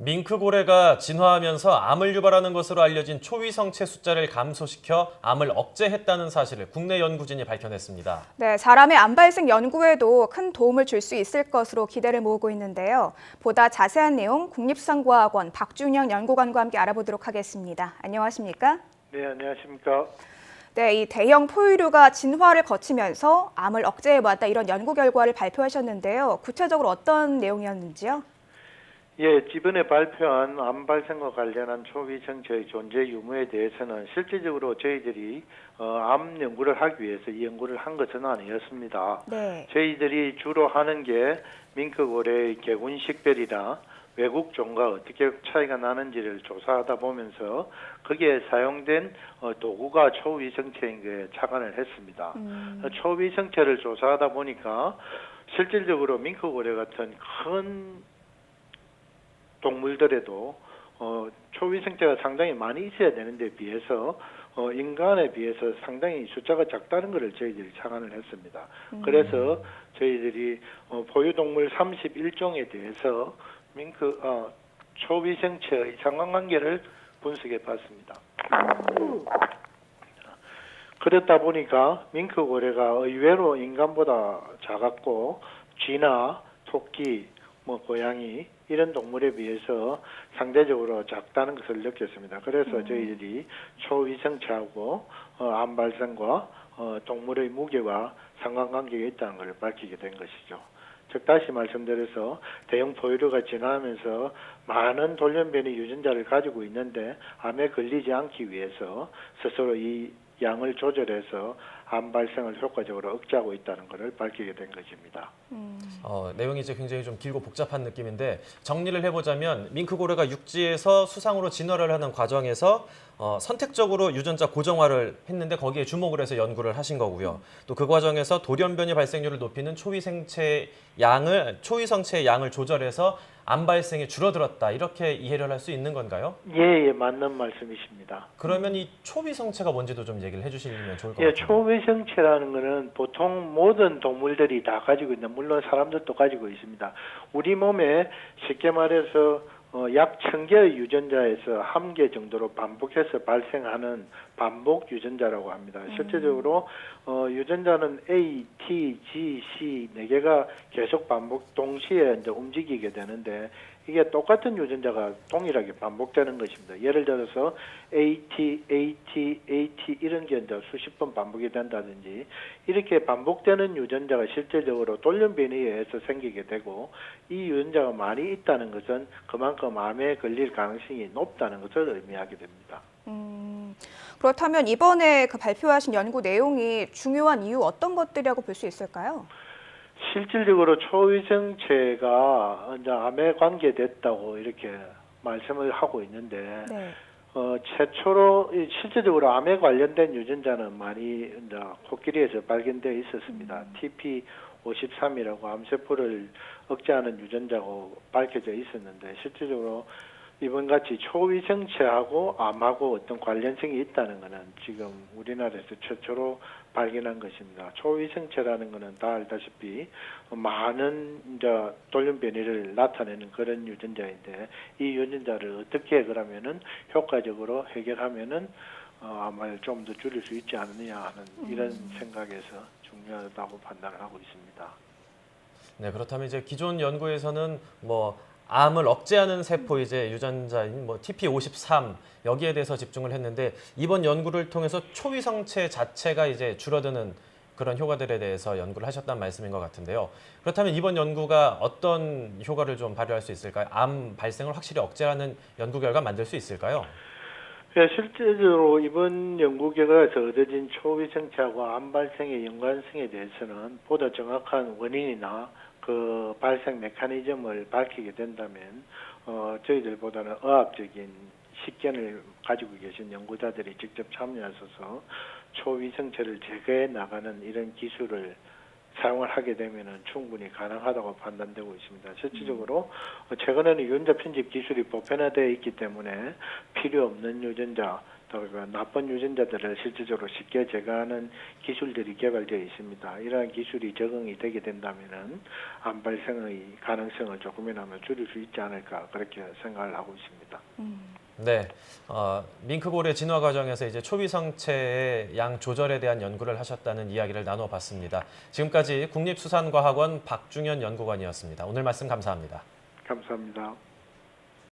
밍크고래가 진화하면서 암을 유발하는 것으로 알려진 초위성체 숫자를 감소시켜 암을 억제했다는 사실을 국내 연구진이 밝혀냈습니다. 네, 사람의 암 발생 연구에도 큰 도움을 줄 수 있을 것으로 기대를 모으고 있는데요. 보다 자세한 내용 국립수산과학원 박준영 연구관과 함께 알아보도록 하겠습니다. 안녕하십니까? 네, 안녕하십니까. 네, 이 대형 포유류가 진화를 거치면서 암을 억제해왔다 이런 연구 결과를 발표하셨는데요. 구체적으로 어떤 내용이었는지요? 예, 이번에 발표한 암 발생과 관련한 초위성체의 존재 유무에 대해서는 실질적으로 저희들이 암 연구를 하기 위해서 이 연구를 한 것은 아니었습니다. 네. 저희들이 주로 하는 게 밍크고래의 개군 식별이나 외국 종과 어떻게 차이가 나는지를 조사하다 보면서 거기에 사용된 도구가 초위성체인 게 착안을 했습니다. 초위성체를 조사하다 보니까 실질적으로 밍크고래 같은 큰 동물들에도 초위생체가 상당히 많이 있어야 되는데 비해서 인간에 비해서 상당히 숫자가 작다는 것을 저희들이 착안을 했습니다. 그래서 저희들이 포유동물 31종에 대해서 초위생체의 상관관계를 분석해 봤습니다. 그렇다 보니까 밍크고래가 의외로 인간보다 작았고 쥐나 토끼, 고양이 이런 동물에 비해서 상대적으로 작다는 것을 느꼈습니다. 그래서 저희들이 초위성체하고 암 발생과 동물의 무게와 상관관계가 있다는 것을 밝히게 된 것이죠. 즉 다시 말씀드려서 대형 포유류가 진화하면서 많은 돌연변이 유전자를 가지고 있는데 암에 걸리지 않기 위해서 스스로 이 양을 조절해서 암 발생을 효과적으로 억제하고 있다는 것을 밝히게 된 것입니다. 내용이 이제 굉장히 좀 길고 복잡한 느낌인데 정리를 해보자면 밍크고래가 육지에서 수상으로 진화를 하는 과정에서 선택적으로 유전자 고정화를 했는데 거기에 주목을 해서 연구를 하신 거고요. 또 그 과정에서 돌연변이 발생률을 높이는 초위성체의 양을 조절해서 암 발생이 줄어들었다 이렇게 이해를 할 수 있는 건가요? 예, 맞는 말씀이십니다. 그러면 이 초위성체가 뭔지도 좀 얘기를 해주시면 좋을 것 예, 같아요. 초위성체라는 것은 보통 모든 동물들이 다 가지고 있는, 물론 사람들도 가지고 있습니다. 우리 몸에 쉽게 말해서 약 1000개의 유전자에서 1개 정도로 반복해서 발생하는 반복 유전자라고 합니다. 실제적으로 유전자는 A, T, G, C 4개가 계속 반복 동시에 이제 움직이게 되는데 이게 똑같은 유전자가 동일하게 반복되는 것입니다. 예를 들어서 AT, AT, AT 이런 게 이제 수십 번 반복이 된다든지 이렇게 반복되는 유전자가 실제적으로 돌연변이에 의해서 생기게 되고 이 유전자가 많이 있다는 것은 그만큼 암에 걸릴 가능성이 높다는 것을 의미하게 됩니다. 그렇다면 이번에 그 발표하신 연구 내용이 중요한 이유 어떤 것들이라고 볼 수 있을까요? 실질적으로 초위성체가 이제 암에 관계됐다고 이렇게 말씀을 하고 있는데 네. 최초로 실제적으로 암에 관련된 유전자는 많이 이제 코끼리에서 발견되어 있었습니다. TP53이라고 암세포를 억제하는 유전자고 밝혀져 있었는데 실질적으로 이번같이 초위성체하고 암하고 어떤 관련성이 있다는 것은 지금 우리나라에서 최초로 발견한 것입니다. 초위성체라는 것은 다 알다시피 많은 이제 돌연변이를 나타내는 그런 유전자인데 이 유전자를 어떻게 그러면은 효과적으로 해결하면은 암을 좀 더 줄일 수 있지 않느냐 하는 이런 생각에서 중요하다고 판단을 하고 있습니다. 네, 그렇다면 이제 기존 연구에서는 암을 억제하는 세포 유전자인 TP53 여기에 대해서 집중을 했는데 이번 연구를 통해서 초위성체 자체가 이제 줄어드는 그런 효과들에 대해서 연구를 하셨다는 말씀인 것 같은데요. 그렇다면 이번 연구가 어떤 효과를 좀 발휘할 수 있을까요? 암 발생을 확실히 억제하는 연구 결과 만들 수 있을까요? 네, 실제로 이번 연구 결과에서 얻어진 초위성체하고 암 발생의 연관성에 대해서는 보다 정확한 원인이나 그 발생 메커니즘을 밝히게 된다면 저희들보다는 의학적인 식견을 가지고 계신 연구자들이 직접 참여하셔서 초위성체를 제거해 나가는 이런 기술을 사용을 하게 되면 충분히 가능하다고 판단되고 있습니다. 실질적으로 최근에는 유전자 편집 기술이 보편화되어 있기 때문에 필요 없는 유전자, 또 그 나쁜 유전자들을 실질적으로 쉽게 제거하는 기술들이 개발되어 있습니다. 이러한 기술이 적응이 되게 된다면은 암 발생의 가능성을 조금이나마 줄일 수 있지 않을까 그렇게 생각을 하고 있습니다. 네, 밍크볼의 진화 과정에서 이제 초위성체의 양 조절에 대한 연구를 하셨다는 이야기를 나눠봤습니다. 지금까지 국립수산과학원 박중현 연구관이었습니다. 오늘 말씀 감사합니다. 감사합니다.